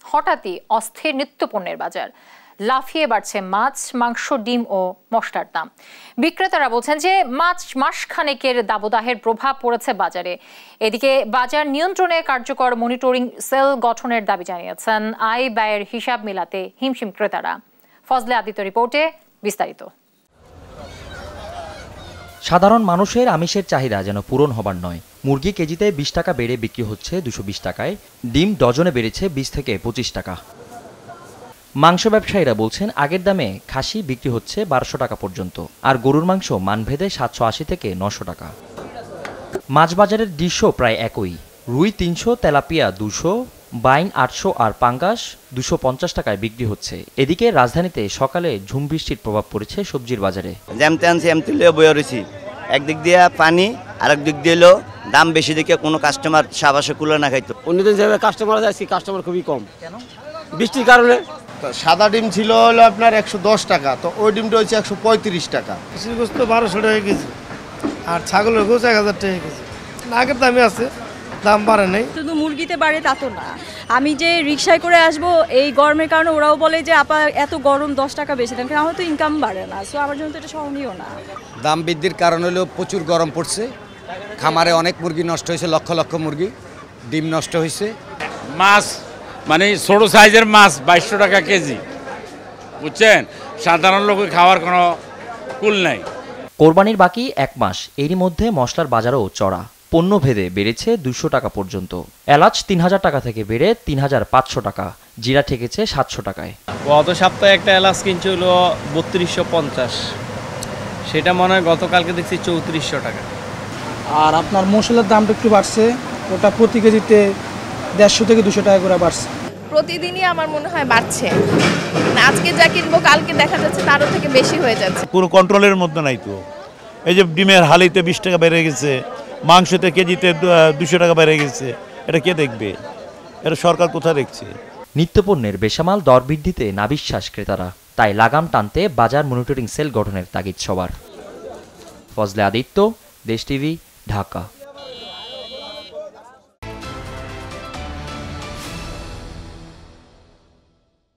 হঠাৎই অস্থির নিত্যপণ্যের বাজার। লাফিয়ে বাড়ছে মাছ, মাংস, ডিম ও মশলার দাম। বিক্রেতারা বলছেন যে মাসখানেকের দাবদাহের প্রভাব পড়েছে বাজারে। এদিকে বাজার নিয়ন্ত্রণে কার্যকর মনিটরিং সেল গঠনের দাবি জানিয়েছেন আয় ব্যয়ের হিসাব মেলাতে হিমশিম ক্রেতারা। ফজলে আদিত্য রিপোর্টে বিস্তারিত। সাধারণ মানুষের আমিষের চাহিদা যেন পূরণ হবার নয়। মুরগি কেজিতে 20 টাকা বেড়ে বিক্রি হচ্ছে 220 টাকায়, ডিম ডজনে বেড়েছে 20 থেকে 25 টাকা। মাংস ব্যবসায়ীরা বলছেন আগের দামে খাসি বিক্রি হচ্ছে 1200 টাকা পর্যন্ত, আর গরুর মাংস মানভেদে 780 থেকে 900 টাকা। মাছ বাজারের দৃশ্য প্রায় একই। রুই 300, তেলাপিয়া 200, বাইন 800 আর পাঙ্গাস 250 টাকায় বিক্রি হচ্ছে। এদিকে রাজধানীতে সকালে ঝুম বৃষ্টির প্রভাব পড়েছে সবজির বাজারে। একদিক দিয়ে পানি আর একদিক দিয়ে এলো দাম বেশি দেখে কোনো কাস্টমার সাবাসে কুলে না খাইতো। অন্যদিন যেভাবে কাস্টমার আছে কাস্টমার খুবই কম। কেন? বৃষ্টির কারণে। সাদা ডিম ছিল হলো আপনার 110 টাকা, তো ওই ডিমটা হচ্ছে 135 টাকা। দেশি গোস্ত 1200 টাকা কেজি আর ছাগলের গোস্ত 1000 টাকা কেজি। আগের দামে আছে, দাম বাড়ে নাই। শুধু মুরগিতে বাড়ে তা তো না, আমি যে রিক্সায় করে আসবো এই গরমের কারণে ওরাও বলে যে আপা এত গরম 10 টাকা বেশি দেন, কারণ আমার তো ইনকাম বাড়ে না। সো আমার জন্য তো এটা সহনীয় না। দাম বৃদ্ধির কারণ হলো প্রচুর গরম পড়ছে, খামারে অনেক মুরগি নষ্ট হয়েছে, লক্ষ লক্ষ মুরগি, ডিম নষ্ট হয়েছে। মাছ মানে ছোট সাইজের মাছ 2200 টাকা কেজি, বুঝছেন? সাধারণ লোকে খাওয়ার কোনো কুল নাই। কোরবানির বাকি 1 মাস, এরই মধ্যে মশলার বাজারও চড়া। পণ্য ভেদে বেড়েছে 200 টাকা পর্যন্ত। এলাচ 3000 টাকা থেকে বেড়ে 3500 টাকা, জিরা ঠেকেছে 700 টাকায়। গত সপ্তাহে একটা এলাচ কিনছে হলো 3250, সেটা মনে হয় গতকালকে দেখছি 3400 টাকা। আর আপনার মশলার দামটা একটু বাড়ছে, ওটা প্রতি কেজিতে 150 থেকে 200 টাকা করে বাড়ছে। প্রতিদিনই আমার মনে হয় বাড়ছে, আজকে যা কিনবো কালকে দেখা যাচ্ছে তারও থেকে বেশি হয়ে যাচ্ছে। পুরো কন্ট্রোলের মধ্যে নাই তো। এই যে ডিমের হালিতে 20 টাকা বেড়ে গেছে, মাংসতে কেজিতে 200 টাকা বেড়ে গেছে, এটা কে দেখবে? এটা সরকার কোথায় দেখছে? নিত্যপণ্যের বেসামাল দর বৃদ্ধিতে নাবিশ্বাস ক্রেতারা, তাই লাগাম টানতে বাজার মনিটরিং সেল গঠনের তাগিদ সবার। ফজলে আদিত্য, দেশ টিভি, ঢাকা।